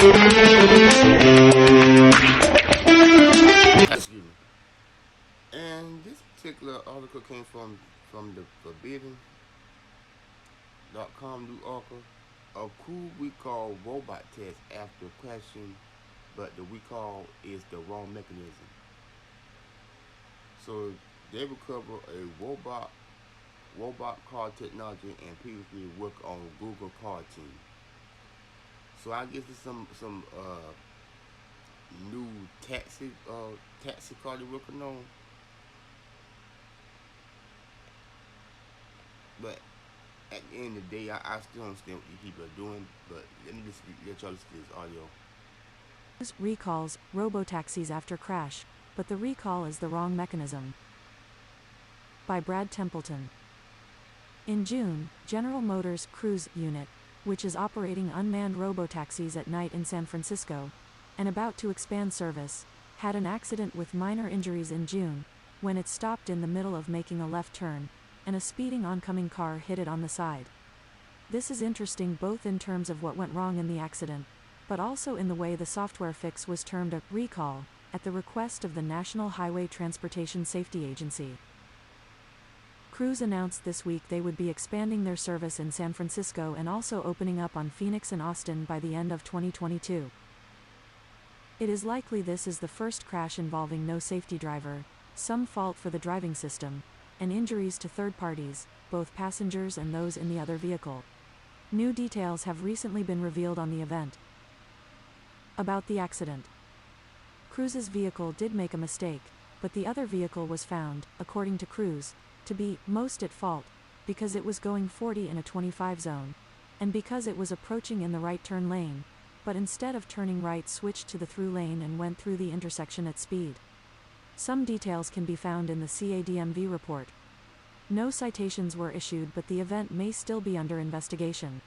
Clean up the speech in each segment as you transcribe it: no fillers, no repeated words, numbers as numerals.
Excuse me. And this particular article came from the Forbidden.com news article. A crew recall robot test after crashing, but the recall is the wrong mechanism. So they recover a robot car technology and previously worked on Google car team. So I guess it's some new taxi car they're working on. But at the end of the day, I still don't understand what these people are doing. But let me just let y'all listen to this audio. Recalls Robotaxis after crash, but the recall is the wrong mechanism. By Brad Templeton. In June, General Motors' Cruise unit, which is operating unmanned robotaxis at night in San Francisco, and about to expand service, had an accident with minor injuries in June, when it stopped in the middle of making a left turn, and a speeding oncoming car hit it on the side. This is interesting both in terms of what went wrong in the accident, but also in the way the software fix was termed a recall, at the request of the National Highway Transportation Safety Agency. Cruise announced this week they would be expanding their service in San Francisco and also opening up on Phoenix and Austin by the end of 2022. It is likely this is the first crash involving no safety driver, some fault for the driving system, and injuries to third parties, both passengers and those in the other vehicle. New details have recently been revealed on the event. About the accident. Cruise's vehicle did make a mistake, but the other vehicle was found, according to Cruise, to be most at fault, because it was going 40 in a 25 zone, and because it was approaching in the right turn lane, but instead of turning right switched to the through lane and went through the intersection at speed. Some details can be found in the CADMV report. No citations were issued, but the event may still be under investigation.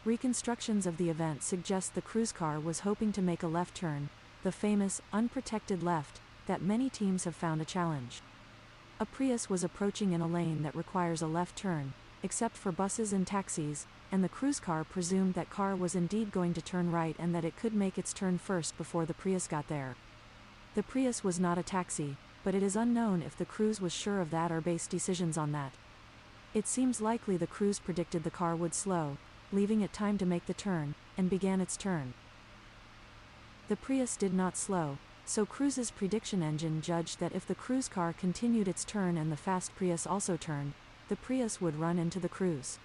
Reconstructions of the event suggest the cruise car was hoping to make a left turn, the famous, unprotected left, that many teams have found a challenge. A Prius was approaching in a lane that requires a left turn, except for buses and taxis, and the cruise car presumed that car was indeed going to turn right and that it could make its turn first before the Prius got there. The Prius was not a taxi, but it is unknown if the cruise was sure of that or based decisions on that. It seems likely the cruise predicted the car would slow, leaving it time to make the turn, and began its turn. The Prius did not slow, so Cruise's prediction engine judged that if the cruise car continued its turn and the fast Prius also turned, the Prius would run into the cruise.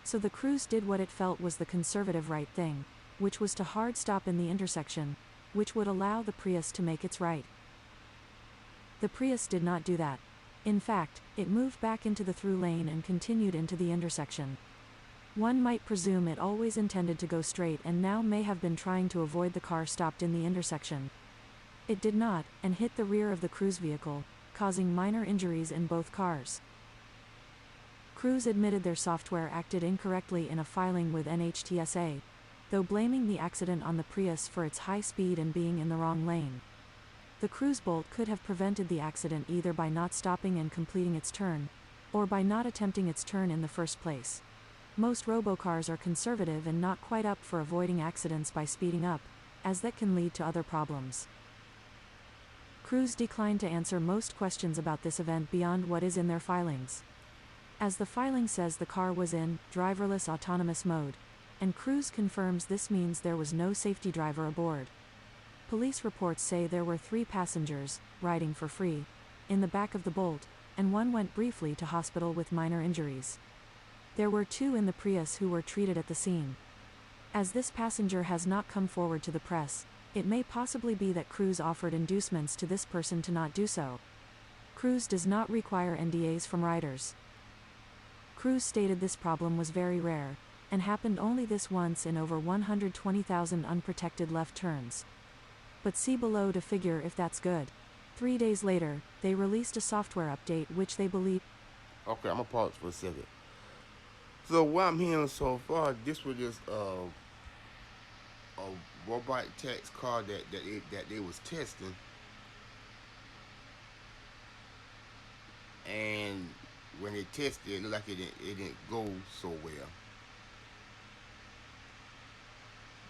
So the cruise did what it felt was the conservative right thing, which was to hard stop in the intersection, which would allow the Prius to make its right. The Prius did not do that. In fact, it moved back into the through lane and continued into the intersection. One might presume it always intended to go straight and now may have been trying to avoid the car stopped in the intersection. It did not, and hit the rear of the cruise vehicle, causing minor injuries in both cars. Cruise admitted their software acted incorrectly in a filing with NHTSA, though blaming the accident on the Prius for its high speed and being in the wrong lane. The cruise bolt could have prevented the accident either by not stopping and completing its turn, or by not attempting its turn in the first place. Most robocars are conservative and not quite up for avoiding accidents by speeding up, as that can lead to other problems. Cruise declined to answer most questions about this event beyond what is in their filings. As the filing says, the car was in driverless autonomous mode, and Cruise confirms this means there was no safety driver aboard. Police reports say there were 3 passengers, riding for free, in the back of the Bolt, and one went briefly to hospital with minor injuries. There were 2 in the Prius who were treated at the scene. As this passenger has not come forward to the press, it may possibly be that Cruise offered inducements to this person to not do so. Cruise does not require NDAs from riders. Cruise stated this problem was very rare, and happened only this once in over 120,000 unprotected left turns. But see below to figure if that's good. 3 days later, they released a software update which they believe... Okay, I'm gonna pause for a second. So what I'm hearing so far, this was just a robot tax car that they was testing, and when they tested it, it looked like it didn't go so well.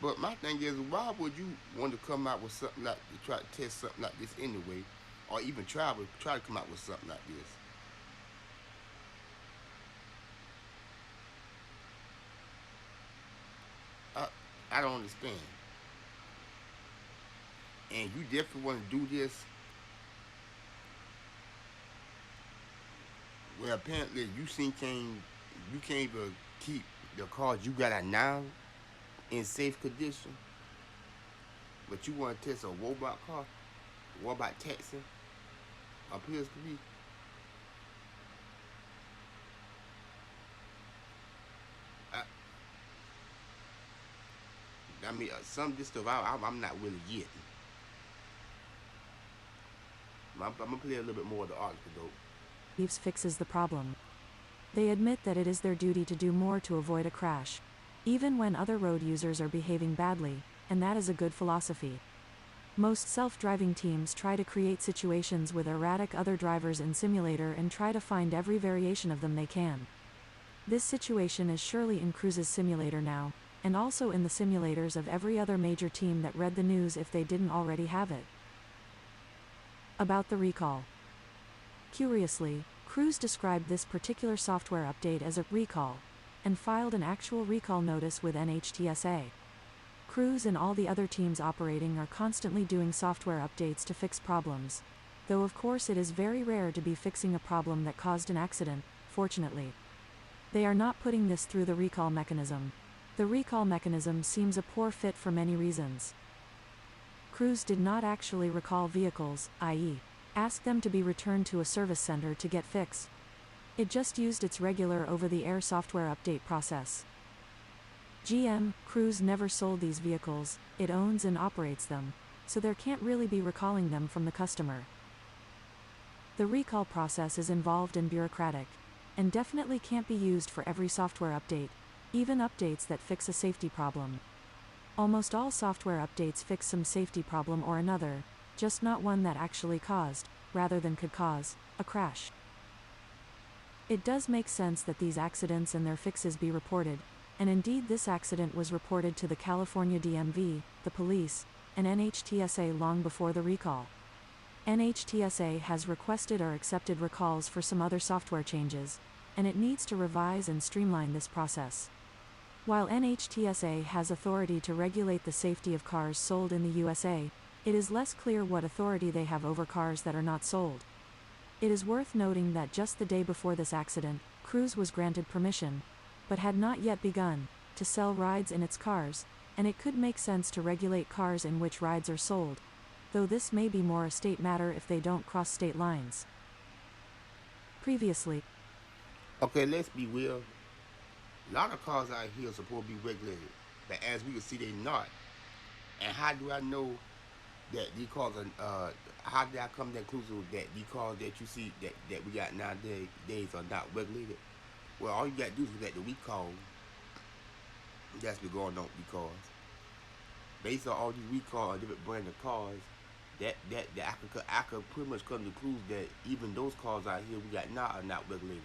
But my thing is, why would you want to come out with something like to try to test something like this anyway, or even try to come out with something like this? I I don't understand. And you definitely want to do this. Well, apparently you can't even keep the cars you got out now in safe condition, but you want to test a robot car, robot taxi appears to be. I, I mean, some of this stuff I'm not really getting. I'm gonna play a little bit more of the article though. Fixes the problem. They admit that it is their duty to do more to avoid a crash, even when other road users are behaving badly, and that is a good philosophy. Most self-driving teams try to create situations with erratic other drivers in simulator and try to find every variation of them they can. This situation is surely in Cruise's simulator now, and also in the simulators of every other major team that read the news if they didn't already have it. About the recall. Curiously, Cruise described this particular software update as a recall, and filed an actual recall notice with NHTSA. Cruise and all the other teams operating are constantly doing software updates to fix problems, though of course it is very rare to be fixing a problem that caused an accident, fortunately. They are not putting this through the recall mechanism. The recall mechanism seems a poor fit for many reasons. Cruise did not actually recall vehicles, i.e., ask them to be returned to a service center to get fixed. It just used its regular over-the-air software update process. Cruise never sold these vehicles, it owns and operates them, so there can't really be recalling them from the customer. The recall process is involved and bureaucratic, and definitely can't be used for every software update, even updates that fix a safety problem. Almost all software updates fix some safety problem or another, just not one that actually caused, rather than could cause, a crash. It does make sense that these accidents and their fixes be reported, and indeed this accident was reported to the California DMV, the police, and NHTSA long before the recall. NHTSA has requested or accepted recalls for some other software changes, and it needs to revise and streamline this process. While NHTSA has authority to regulate the safety of cars sold in the USA, it is less clear what authority they have over cars that are not sold. It is worth noting that just the day before this accident, Cruise was granted permission, but had not yet begun, to sell rides in its cars, and it could make sense to regulate cars in which rides are sold, though this may be more a state matter if they don't cross state lines. Previously. Okay, let's be real. A lot of cars out here are supposed to be regulated, but as we can see, they're not. And how do I know that these cars are? How did I come to the conclusion that these cars that you see that we got nowadays are not regulated? Well, all you got to do is look at the recall that's been going on with these cars. Based on all these recalls, different brand of cars, that I could pretty much come to the conclusion that even those cars out here we got now are not regulated.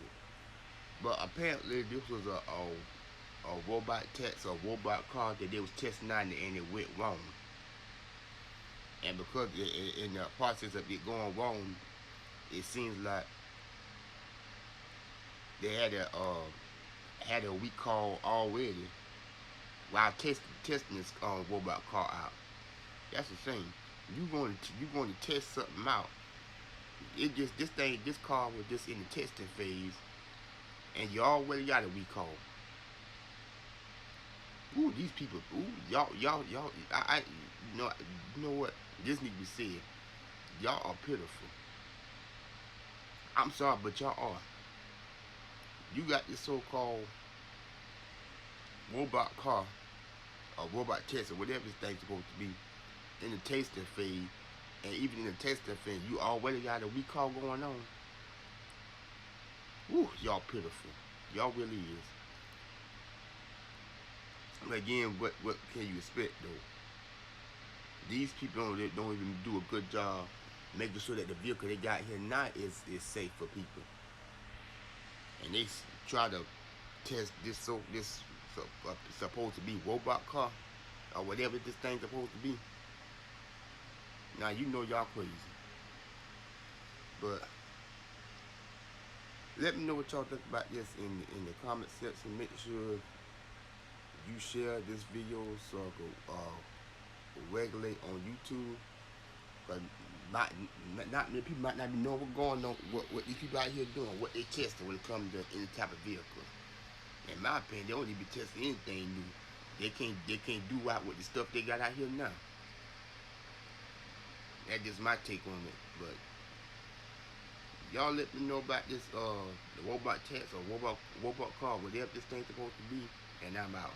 But apparently this was a robot test, a robot car that they was testing out and it went wrong. And because in the process of it going wrong, it seems like they had a recall already while testing this robot car out. That's the thing. You going to test something out. It just this car was just in the testing phase, and you already got a recall. Ooh, these people. Ooh, y'all. You know what? This need to be said. Y'all are pitiful. I'm sorry, but y'all are. You got this so-called robot car, or robot test, or whatever this thing's supposed to be, in the testing phase, and even in the testing phase, you already got a recall going on. Woo, y'all pitiful. Y'all really is. But again, what can you expect though? These people don't even do a good job making sure that the vehicle they got here now is safe for people. And they try to test this supposed to be robot car or whatever this thing's supposed to be. Now you know y'all crazy, but let me know what y'all think about this in the comment section. Make sure you share this video so I can regulate on YouTube. Cause not many people might not be knowing what's going on, what these people out here doing, what they testing when it comes to any type of vehicle. In my opinion, they don't even be testing anything new. They can't do out with the stuff they got out here now. That's just my take on it. But y'all let me know about this the robot tax or robot car, whatever this thing's supposed to be, and I'm out.